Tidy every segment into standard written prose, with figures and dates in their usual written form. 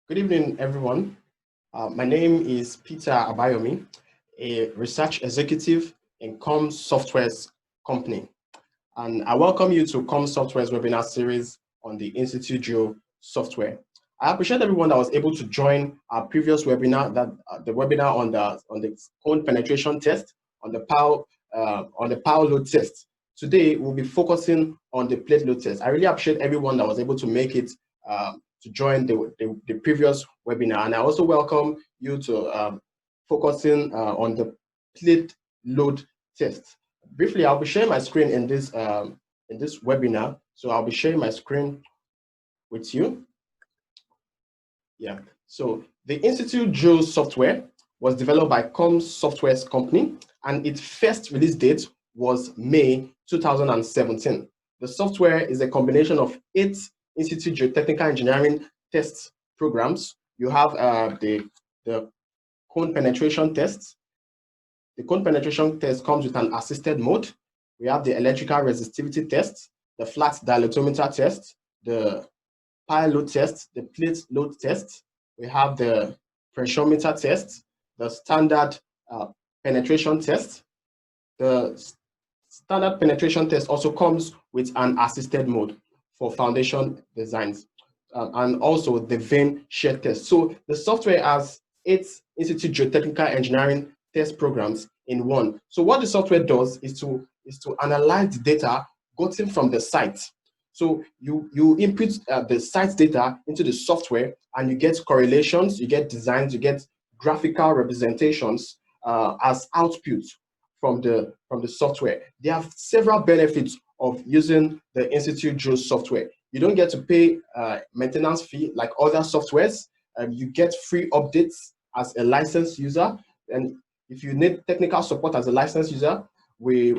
Good evening, everyone. My name is Peter Abayomi, a research executive in COM Software's company. And I welcome you to COM Software's webinar series on the INSITU GEO Software. I appreciate everyone that was able to join our previous webinar, the webinar on the cone penetration test, on the power load test. Today, we'll be focusing on the plate load test. I really appreciate everyone that was able to make it to join the previous webinar. And I also welcome you to focusing on the plate load test. Briefly, I'll be sharing my screen in this webinar. So I'll be sharing my screen with you. Yeah. So the INSITU GEO Software was developed by COM Software's company, and its first release date was May 2017. The software is a combination of 8 INSITU Geotechnical Engineering test programs. You have the cone penetration test. The cone penetration test comes with an assisted mode. We have the electrical resistivity test, the flat dilatometer test, the pile load test, the plate load test. We have the pressurometer test, the standard penetration test. The standard penetration test also comes with an assisted mode for foundation designs, and also the vein shear test. So the software has 8 INSITU Geotechnical Engineering test programs in one. So what the software does is to analyze the data gotten from the site. So you input the site data into the software, and you get correlations, you get designs, you get graphical representations as output from the software. There are several benefits of using the INSITU GEO software. You don't get to pay maintenance fee like other softwares. You get free updates as a licensed user, and if you need technical support as a licensed user, we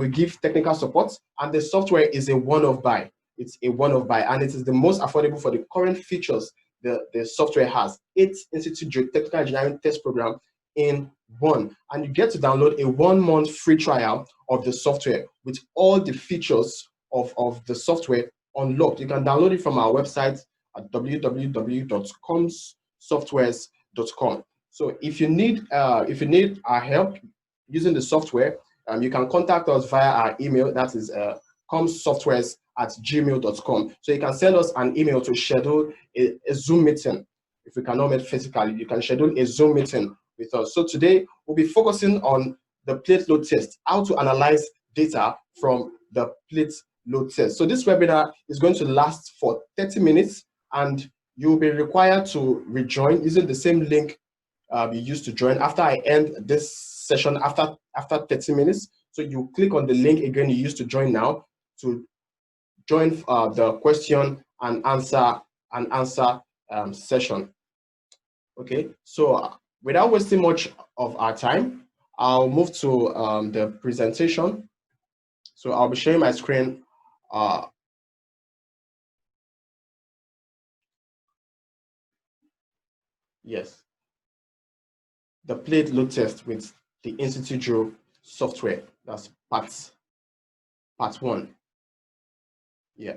give technical support, and the software is a one-off buy. It's a one-off buy, and it is the most affordable for the current features the software has. 8 INSITU Geotechnical Engineering test program in one, and you get to download a 1-month free trial of the software with all the features of the software unlocked. You can download it from our website at www.comsoftwares.com. So if you need our help using the software, you can contact us via our email. That is comsoftwares@gmail.com. So you can send us an email to schedule a Zoom meeting. If we cannot meet physically, you can schedule a Zoom meeting with us. So today we'll be focusing on the plate load test, how to analyze data from the plate load test. So this webinar is going to last for 30 minutes, and you'll be required to rejoin using the same link you used to join after I end this session after 30 minutes. So you click on the link again you used to join now to join the question and answer session. Okay, so without wasting much of our time, I'll move to the presentation. So I'll be sharing my screen. Yes, the plate load test with the INSITU GEO software. That's part 1. Yeah.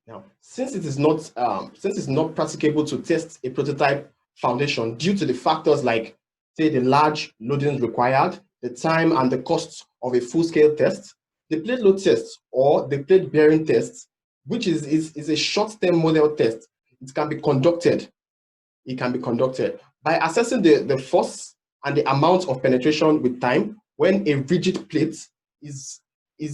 Now, since it's not practicable to test a prototype foundation due to the factors like, say, the large loadings required, the time and the cost of a full-scale test, the plate load test or the plate bearing test, which is a short-term model test, it can be conducted. It can be conducted by assessing the force and the amount of penetration with time when a rigid plate is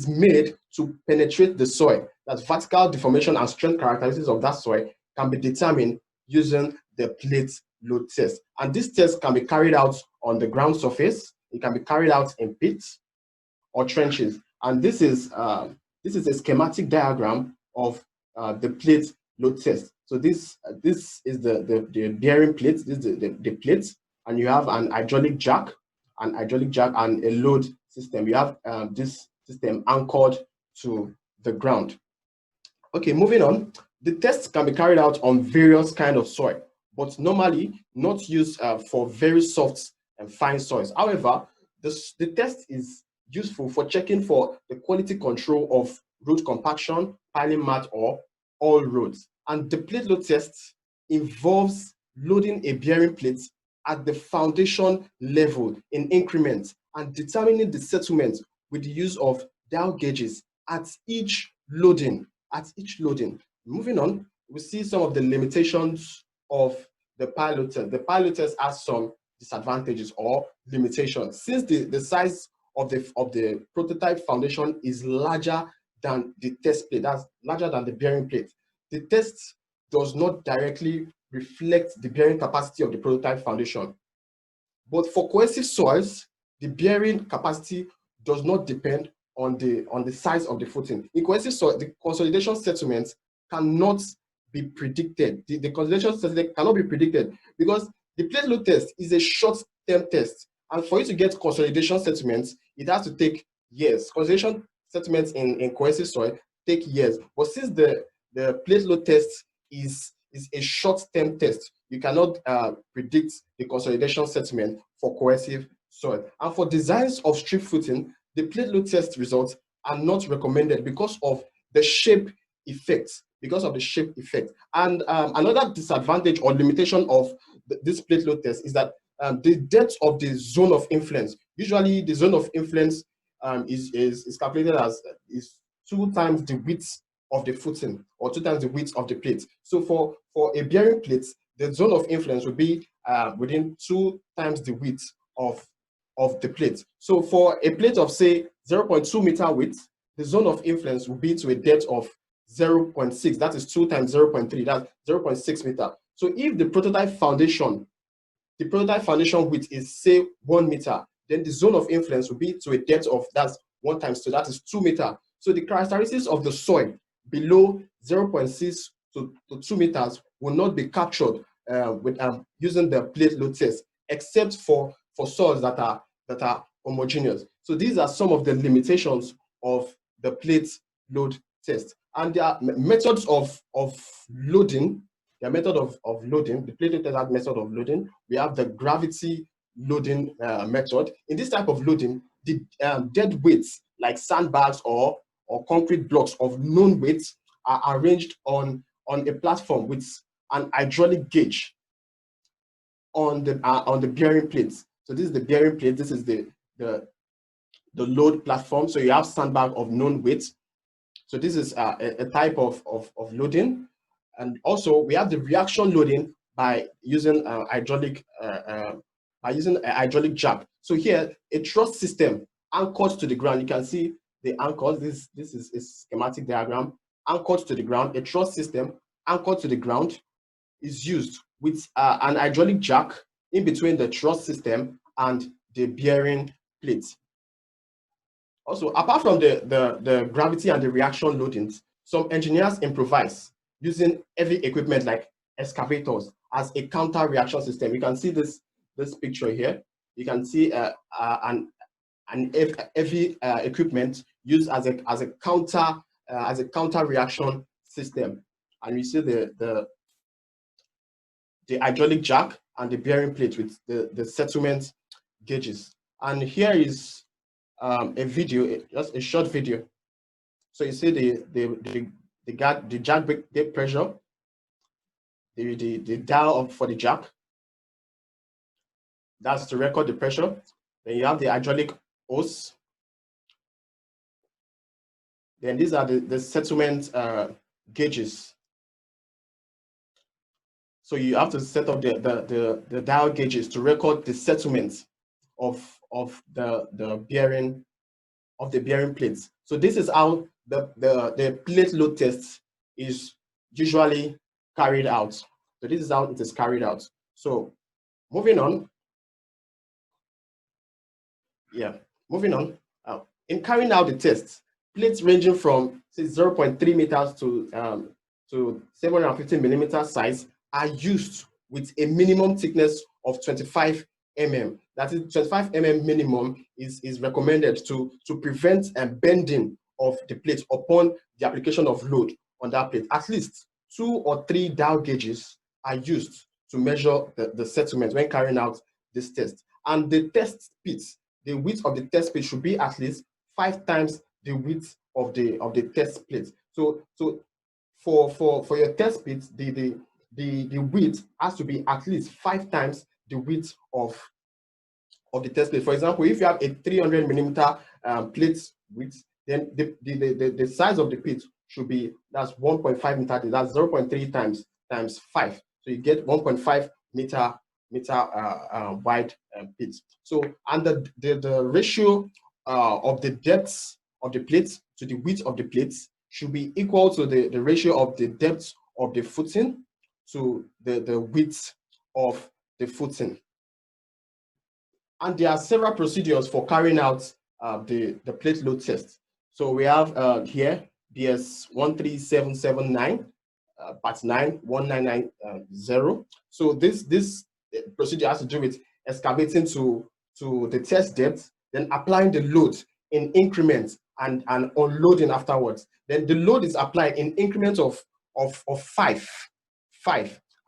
made to penetrate the soil. That vertical deformation and strength characteristics of that soil can be determined using the plate load test. And this test can be carried out on the ground surface. It can be carried out in pits or trenches. And this is a schematic diagram of the plate load test. So this is the bearing plate. This is the plate, and you have an hydraulic jack, and a load system. You have this system anchored to the ground. Okay, moving on. The test can be carried out on various kinds of soil, but normally not used for very soft and fine soils. However, the test is useful for checking for the quality control of road compaction, piling mat, or all roads. And the plate load test involves loading a bearing plate at the foundation level in increments and determining the settlement with the use of dial gauges at each loading. Moving on, we see some of the limitations of the pilot test. The pilot test has some disadvantages or limitations. Since the size of the prototype foundation is larger than the test plate, that's larger than the bearing plate, the test does not directly reflect the bearing capacity of the prototype foundation. But for cohesive soils, the bearing capacity does not depend on the size of the footing. In cohesive soil, the consolidation settlement cannot be predicted. The consolidation settlement cannot be predicted because the plate load test is a short-term test. And for you to get consolidation settlements, it has to take years. Consolidation settlements in cohesive soil take years. But since the plate load test is a short-term test, you cannot predict the consolidation settlement for cohesive soil. And for designs of strip footing, the plate load test results are not recommended because of the shape effect. And another disadvantage or limitation of this plate load test is that the depth of the zone of influence. Usually, the zone of influence is calculated as is 2 times the width of the footing or 2 times the width of the plate. So for a bearing plate, the zone of influence will be within 2 times the width of the plate. So for a plate of say 0.2 meter width, the zone of influence will be to a depth of 0.6. That is 2 times 0.3. That's 0.6 meter. So if the prototype foundation width is say 1 meter, then the zone of influence will be to a depth of that's 1 times 2. That is 2 meter. So the characteristics of the soil below 0.6 to 2 meters will not be captured with using the plate load test, except for soils that are homogeneous. So these are some of the limitations of the plate load test. And there are methods of loading. The method of loading, the plate load test has method of loading. We have the gravity loading method. In this type of loading, the dead weights like sandbags or concrete blocks of known weights are arranged on a platform with an hydraulic gauge on the bearing plates. So this is the bearing plate. This is the load platform. So you have sandbag of known weights. So this is a type of loading. And also we have the reaction loading by using a hydraulic jack. So here a truss system anchored to the ground. You can see the anchors. This is a schematic diagram. Anchored to the ground, a truss system anchored to the ground is used with an hydraulic jack in between the truss system and the bearing plate. Also, apart from the gravity and the reaction loadings, some engineers improvise using heavy equipment like excavators as a counter reaction system. You can see this picture here. You can see an heavy equipment used as a counter reaction system, and you see the hydraulic jack and the bearing plate with the settlement gauges. And here is a video, just a short video. So you see the jack gauge pressure, the dial for the jack. That's to record the pressure. Then you have the hydraulic hose. Then these are the settlement gauges. So you have to set up the dial gauges to record the settlement of the bearing plates. So this is how the plate load test is usually carried out. So this is how it is carried out. So moving on. Yeah, moving on. In carrying out the test, plates ranging from say 0.3 meters to 750 millimeter size are used with a minimum thickness of 25 mm. That is 25 mm minimum is recommended to prevent bending of the plate upon the application of load on that plate. At least 2 or 3 dial gauges are used to measure the settlement when carrying out this test. And the test pit, the width of the test plate should be at least 5 times the width of the test plate. So for your test pit, the the width has to be at least 5 times the width of the test plate. For example, if you have a 300 millimeter plate width, then the size of the plate should be, that's 1.5 meter, that's 0.3 times 5. So you get 1.5 meter wide plate. So, and the ratio of the depth of the plate to the width of the plate should be equal to the ratio of the depth of the footing to the width of the footing. And there are several procedures for carrying out the plate load test. So we have here BS 13779, part 9, 1990. So this procedure has to do with excavating to the test depth, then applying the load in increments and unloading afterwards. Then the load is applied in increments of 5,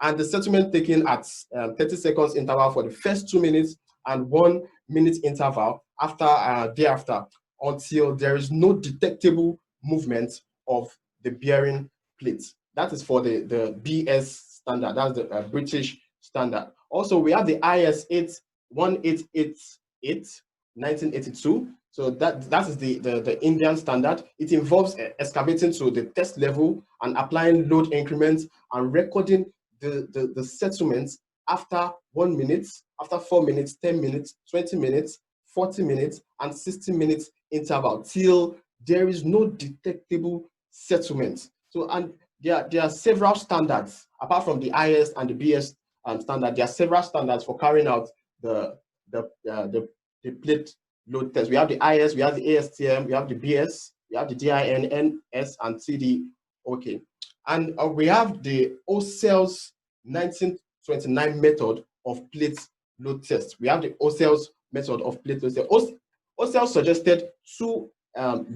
and the settlement taken at 30 seconds interval for the first 2 minutes and 1 minute interval after thereafter, until there is no detectable movement of the bearing plate. That is for the BS standard. That's the British standard. Also, we have the IS 1888 1982. So that is the Indian standard. It involves excavating to the test level and applying load increments and recording the settlements after 1 minute, after 4 minutes, 10 minutes, 20 minutes, 40 minutes, and 60 minutes interval till there is no detectable settlement. So, and there are several standards apart from the IS and the BS standard. There are several standards for carrying out the plate load test. We have the IS, we have the ASTM, we have the BS, we have the DIN, NS, and TD. Okay, and we have the OCEL's 1929 method of plate load test. We have the OCEL's method of plate load test. OCEL suggested 2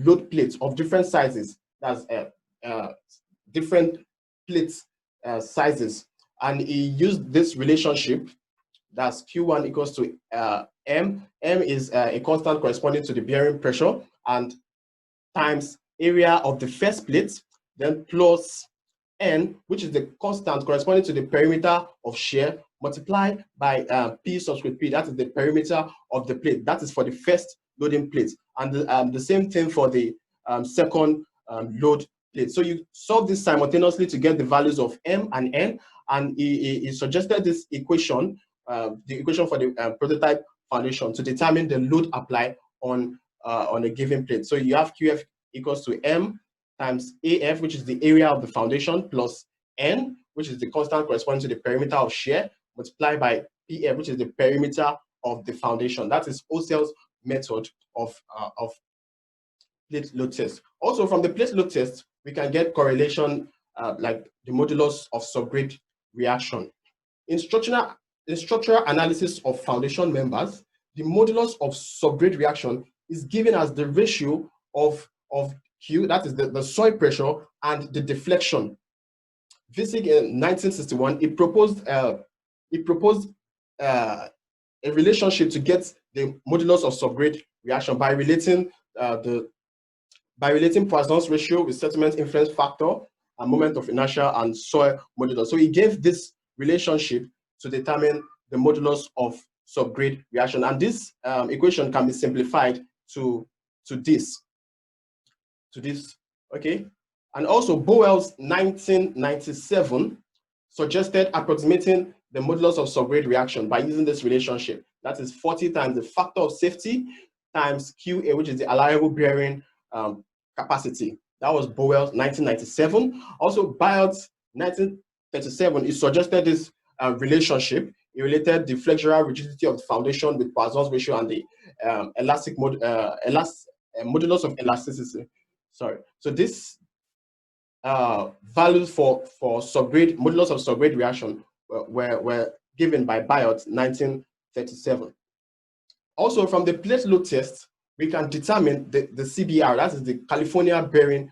load plates of different sizes. That's different plate sizes, and he used this relationship. That's Q1 equals to M. M is a constant corresponding to the bearing pressure, and times area of the first plate, then plus N, which is the constant corresponding to the perimeter of shear, multiplied by P subscript P, that is the perimeter of the plate. That is for the first loading plate. And the same thing for the second load plate. So you solve this simultaneously to get the values of M and N, and he suggested this equation, the equation for the prototype foundation, to determine the load applied on a given plate. So you have QF equals to M times AF, which is the area of the foundation, plus N, which is the constant corresponding to the perimeter of shear, multiplied by PF, which is the perimeter of the foundation. That is OCEL's method of plate load test. Also, from the plate load test, we can get correlation like the modulus of subgrade reaction. In structural analysis of foundation members, the modulus of subgrade reaction is given as the ratio of Q, that is the soil pressure, and the deflection. Wissig in 1961, it proposed a relationship to get the modulus of subgrade reaction by relating Poisson's ratio with settlement influence factor and moment of inertia and soil modulus. So he gave this relationship to determine the modulus of subgrade reaction, and this equation can be simplified to this. Okay, and also Bowell's 1997 suggested approximating the modulus of subgrade reaction by using this relationship. That is 40 times the factor of safety times QA, which is the allowable bearing capacity. That was Bowell's 1997. Also, Bowell's 1937, he suggested this relationship. He related the flexural rigidity of the foundation with Poisson's ratio and the modulus of elasticity. Sorry. So this values for subgrade modulus of subgrade reaction were given by Biot 1937. Also, from the plate load test, we can determine the CBR, that is the California bearing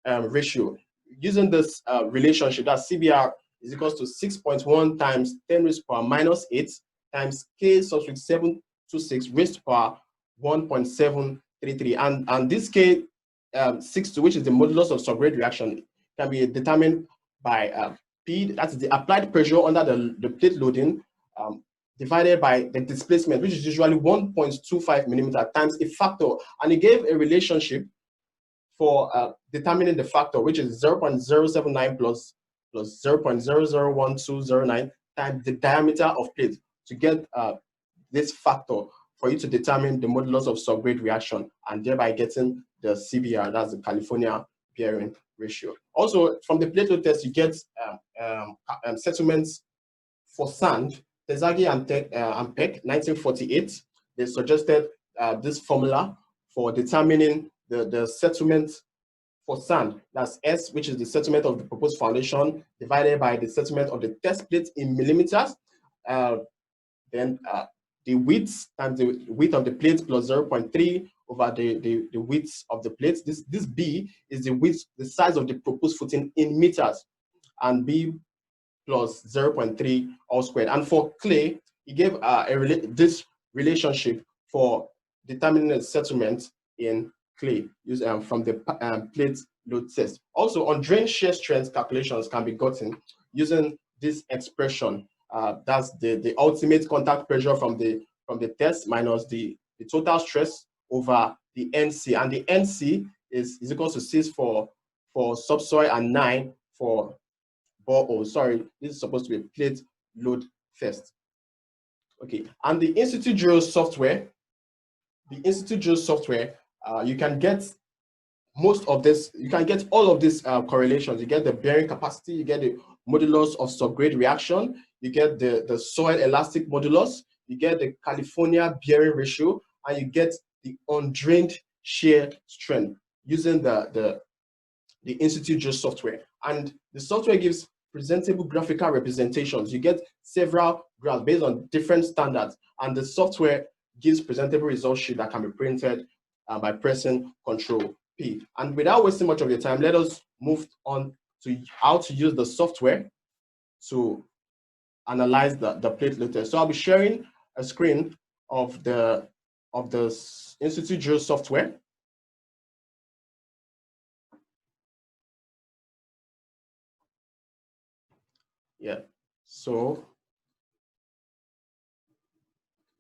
ratio. Using this relationship, that CBR is equals to 6.1 times 10 raised to power minus 8 times K subscript 726 raised to power 1.733. And this K 62, which is the modulus of subgrade reaction, can be determined by P, that is the applied pressure under the plate loading, divided by the displacement, which is usually 1.25 millimeter times a factor. And he gave a relationship for determining the factor, which is 0.079 plus 0.001209 times the diameter of plate to get this factor for you to determine the modulus of subgrade reaction and thereby getting the CBR, that's the California bearing ratio. Also, from the plate load test, you get settlements for sand. Terzaghi and Peck, 1948, they suggested this formula for determining the settlement for sand. That's S, which is the settlement of the proposed foundation, divided by the settlement of the test plate in millimeters. Then the width times the width of the plate plus 0.3 over the width of the plate. This B is the width, the size of the proposed footing in meters, and B plus 0.3 all squared. And for clay, he gave this relationship for determining the settlement in clay from the plate load test. Also, on drain shear strength calculations can be gotten using this expression. That's the ultimate contact pressure from the test minus the total stress over the NC, and the NC is equal to 6 for subsoil and 9 for borehole. Sorry, this is supposed to be a plate load test. Okay, and the INSITU GEO software, you can get most of this, you can get all of these correlations. You get the bearing capacity, you get the modulus of subgrade reaction, you get the soil elastic modulus, you get the California bearing ratio, and you get the undrained shear strength using the INSITU GEO software. And the software gives presentable graphical representations. You get several graphs based on different standards, and the software gives presentable result sheet that can be printed by pressing Control P. And without wasting much of your time, let us move on to how to use the software to analyze the plate load test. So I'll be sharing a screen of the INSITU GEO software. Yeah, so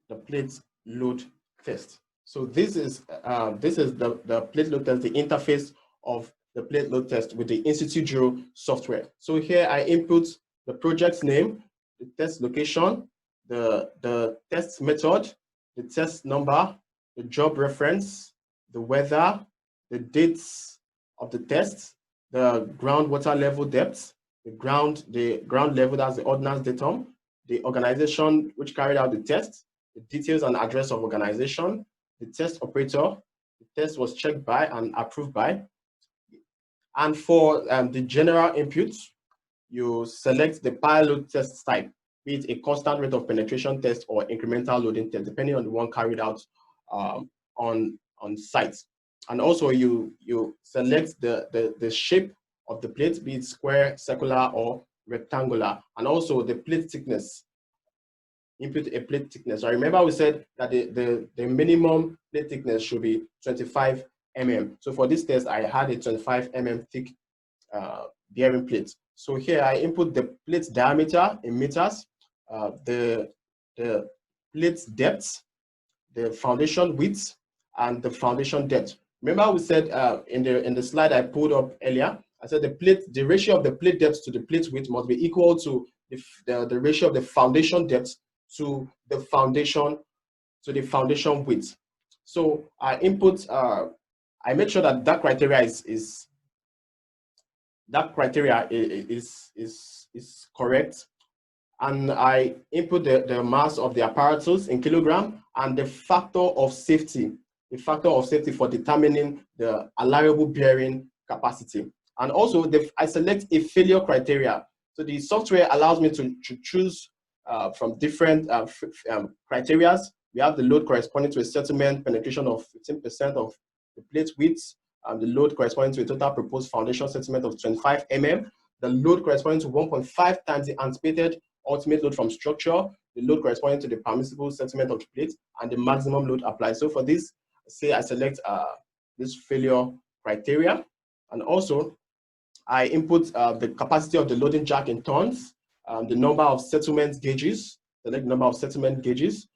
the plate load test. So this is the plate load test, the interface of the plate load test with the INSITU GEO software. So here I input the project's name, the test location, the test method, the test number, the job reference, the weather, the dates of the test, the groundwater level depth, the ground level, that's the ordnance datum, the organization which carried out the test, the details and address of organization, the test operator, the test was checked by and approved by. And for the general inputs, you select the pilot test type, be it a constant rate of penetration test or incremental loading test, depending on the one carried out on site. And also you select the shape of the plate, be it square, circular, or rectangular, and also the plate thickness. Input a plate thickness. I remember we said that the minimum plate thickness should be 25 mm. So for this test, I had a 25 mm thick bearing plate. So here I input the plate diameter in meters, the plate depth, the foundation width, and the foundation depth. Remember we said in the slide I pulled up earlier, I said the ratio of the plate depth to the plate width must be equal to the ratio of the foundation depth to the foundation width. So I input, I make sure that criteria is correct, and I input the mass of the apparatus in kilogram and the factor of safety for determining the allowable bearing capacity. And also I select a failure criteria. So the software allows me to choose from different criteria. We have the load corresponding to a settlement penetration of 15% of the plate width, the load corresponding to a total proposed foundation settlement of 25 mm, the load corresponding to 1.5 times the anticipated ultimate load from structure, the load corresponding to the permissible settlement of the plate, and the maximum load applied. So for this, say I select this failure criteria, and also I input the capacity of the loading jack in tons, the number of settlement gauges, select the number of settlement gauges,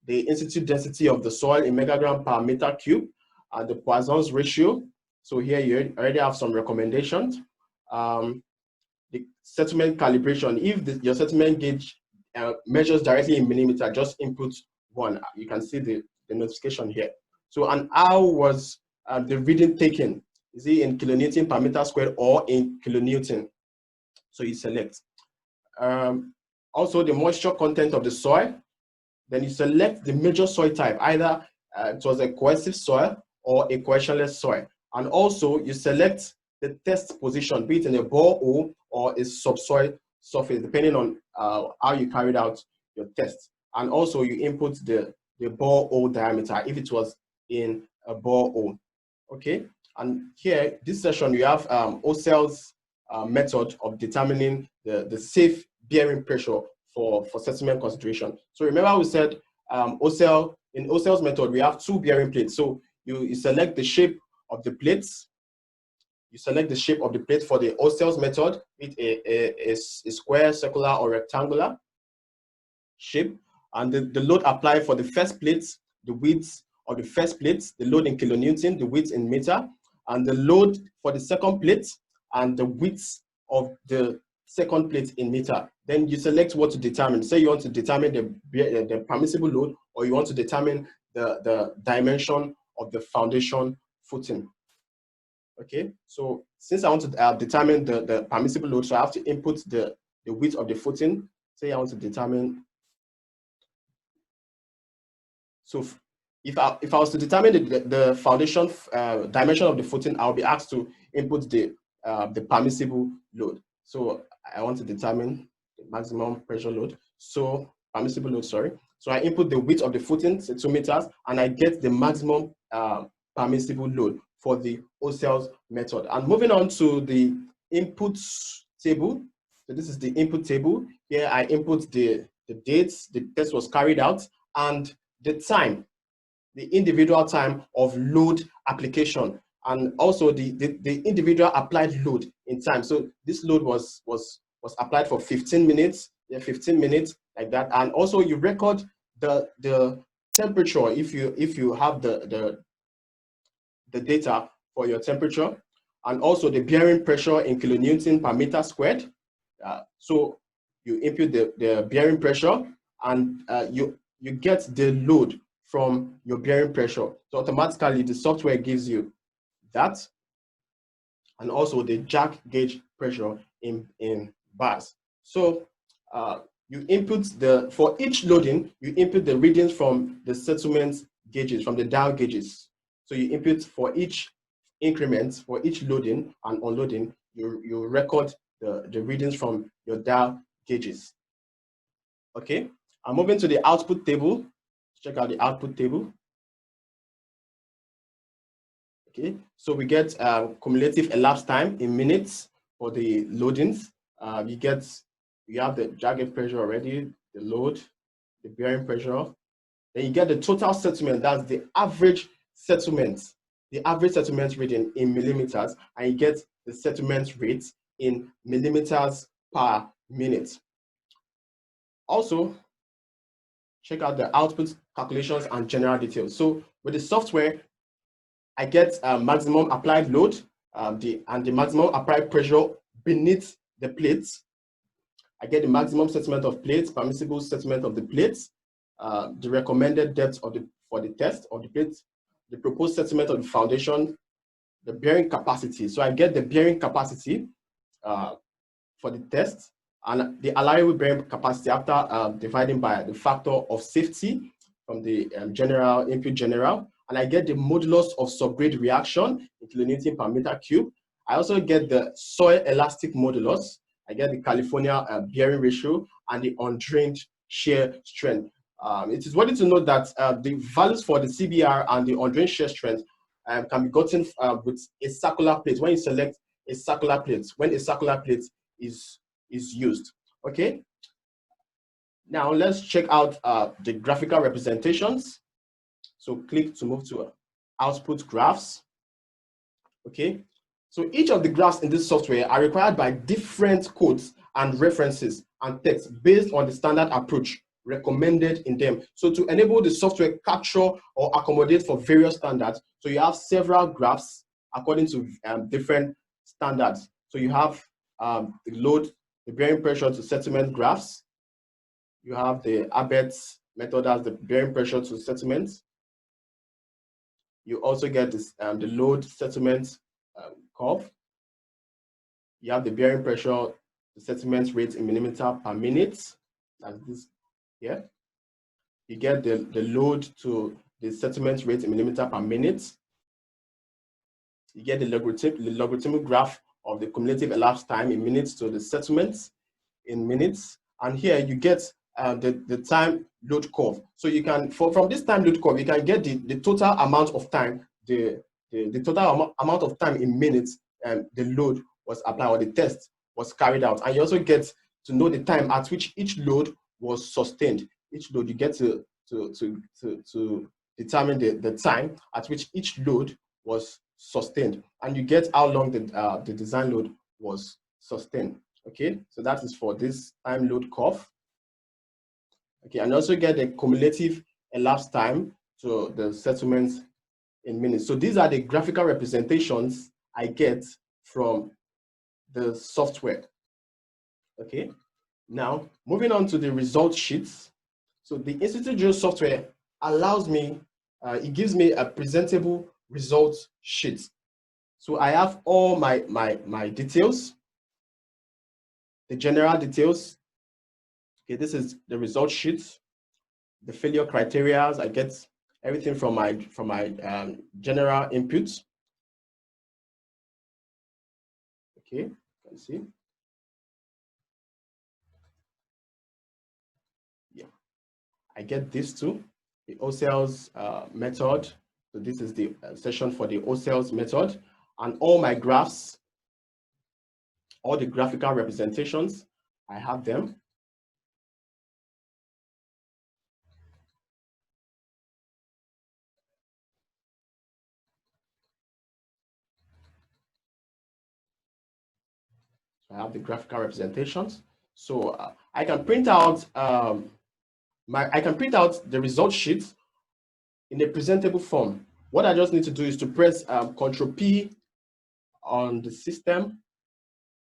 the in-situ density of the soil in megagram per meter cube, and the Poisson's ratio. So here you already have some recommendations. The settlement calibration, if your settlement gauge measures directly in millimeter, just input 1. You can see the notification here. So, and how was the reading taken? Is it in kilonewton per meter squared or in kilonewton? So you select. Also, the moisture content of the soil. Then you select the major soil type, either it was a cohesive soil or a cohesionless soil. And also, you select the test position, be it in a borehole or a subsoil surface, depending on how you carried out your test. And also, you input the borehole diameter if it was in a borehole. Okay, and here, this session, you have Ocell's method of determining the safe bearing pressure for settlement consideration. So remember we said in Ocell's method, we have 2 bearing plates. So you select the shape of the plates. You select the shape of the plate for the Ocell's method, with a square, circular, or rectangular shape. And the load applied for the first plate, the width of the first plate, the load in kilonewton, the width in meter, and the load for the second plate, and the width of the second plate in meter. Then you select what to determine. Say you want to determine the permissible load, or you want to determine the dimension of the foundation footing. Okay, so since I want to determine the permissible load, so I have to input the width of the footing. Say I want to determine. So if I was to determine the foundation dimension of the footing, I'll be asked to input the permissible load. So I want to determine the maximum pressure load. So permissible load, sorry. So I input the width of the footing, say 2 meters, and I get the maximum permissible load for the Ocell's method. And moving on to the input table. So this is the input table. Here I input the dates the test was carried out, and the time, the individual time of load application, and also the individual applied load in time. So this load was applied for 15 minutes, 15 minutes like that. And also you record the temperature if you have the data for your temperature, and also the bearing pressure in kilonewton per meter squared. So you input the bearing pressure, and you get the load from your bearing pressure. So automatically the software gives you that, and also the jack gauge pressure in bars. So you input for each loading, you input the readings from the settlement gauges, from the dial gauges. So you input for each increment, for each loading and unloading, you record the readings from your dial gauges. Okay, I'm moving to the output table. Check out the output table. Okay, so we get cumulative elapsed time in minutes for the loadings. You have the jack gauge pressure already, the load, the bearing pressure. Then you get the total settlement, that's the average settlement reading in millimeters, and you get the settlement rate in millimeters per minute. Also, check out the output calculations and general details. So with the software, I get maximum applied load and the maximum applied pressure beneath the plates. I get the maximum settlement of plates, permissible settlement of the plates, the recommended depth for the test of the plates, the proposed settlement of the foundation, the bearing capacity. So I get the bearing capacity for the test, and the allowable bearing capacity after dividing by the factor of safety from the input general, and I get the modulus of subgrade reaction in kilonewton per meter cube. I also get the soil elastic modulus. I get the California bearing ratio and the undrained shear strength. It is worthy to note that the values for the CBR and the undrained shear strength can be gotten with a circular plate. When you select a circular plate, when a circular plate is used. Okay. Now let's check out the graphical representations. So click to move to output graphs. Okay. So each of the graphs in this software are required by different codes and references and text based on the standard approach recommended in them. So to enable the software capture or accommodate for various standards, so you have several graphs according to different standards. So you have the load, the bearing pressure to settlement graphs. You have the Abbott's method as the bearing pressure to settlement. You also get this, the load settlement curve. You have the bearing pressure to settlement rate in millimeter per minute. That's this here. You get the load to the settlement rate in millimeter per minute. You get the logarithmic graph of the cumulative elapsed time in minutes to the settlement in minutes. And here you get the time load curve. So you can, from this time load curve, you can get the total amount of time, the total amount of time in minutes the load was applied or the test was carried out. And you also get to know the time at which each load was sustained. Each load, you get to determine the time at which each load was sustained, and you get how long the design load was sustained. Okay, so that is for this time load curve. Okay, and also get the cumulative elapsed time to the settlement in minutes. So these are the graphical representations I get from the software. Okay, now moving on to the result sheets. So the INSITU GEO software allows me, it gives me a presentable result sheet. So I have all my details, the general details. Okay, this is the result sheet, the failure criteria. I get everything from my general inputs. Okay, you can see. Yeah, I get this too, the OCELS method. So this is the session for the OCELS method, and all my graphs, all the graphical representations, I have them. So I have the graphical representations. So I can print out the result sheet in a presentable form. What I just need to do is to press Ctrl P on the system.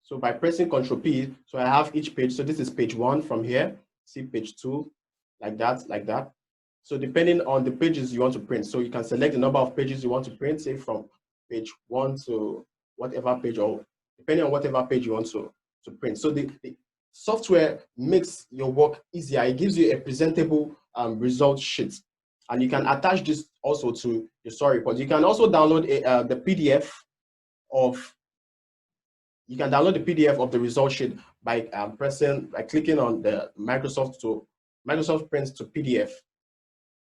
So by pressing Ctrl P, so I have each page. So this is page 1 from here. See page 2, like that, like that. So depending on the pages you want to print, so you can select the number of pages you want to print, say from page 1 to whatever page, or depending on whatever page you want to print. So the software makes your work easier. It gives you a presentable result sheet, and you can attach this also to your story report. You can also download the PDF of. You can download the PDF of the result sheet by clicking on the Microsoft Print to PDF.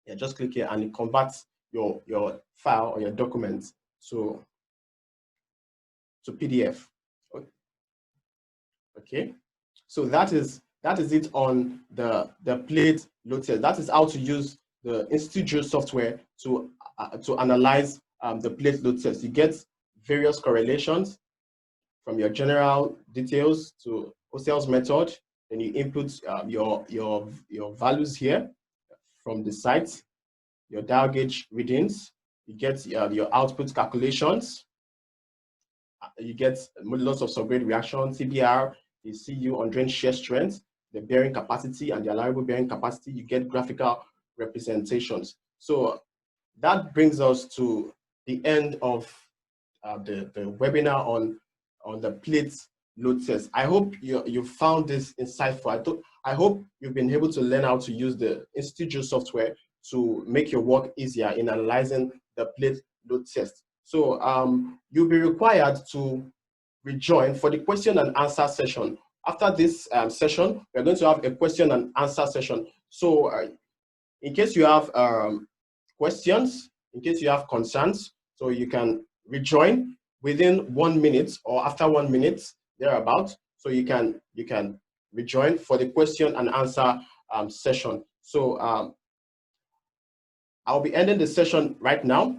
Yeah, just click here and it converts your file or your document to PDF. Okay, so that is it on the plate load test. That is how to use the INSITU GEO software to analyze the plate load test. You get various correlations from your general details to OCELS method. Then you input your values here from the site, your dial gauge readings. You get your output calculations. You get modulus of subgrade reaction, TBR, the CU on drain shear strength, the bearing capacity, and the allowable bearing capacity. You get graphical representations. So that brings us to the end of the webinar on the plate load test. I hope you found this insightful. I hope you've been able to learn how to use the INSITU GEO software to make your work easier in analyzing the plate load test. So you'll be required to rejoin for the question and answer session. After this session, we're going to have a question and answer session. So in case you have questions, in case you have concerns, so you can rejoin within 1 minute or after 1 minute, thereabout. So you can rejoin for the question and answer session. So I'll be ending the session right now.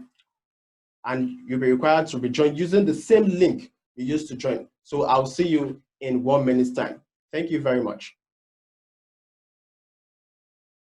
and you'll be required to rejoin using the same link you used to join. So I'll see you in 1 minute's time. Thank you very much.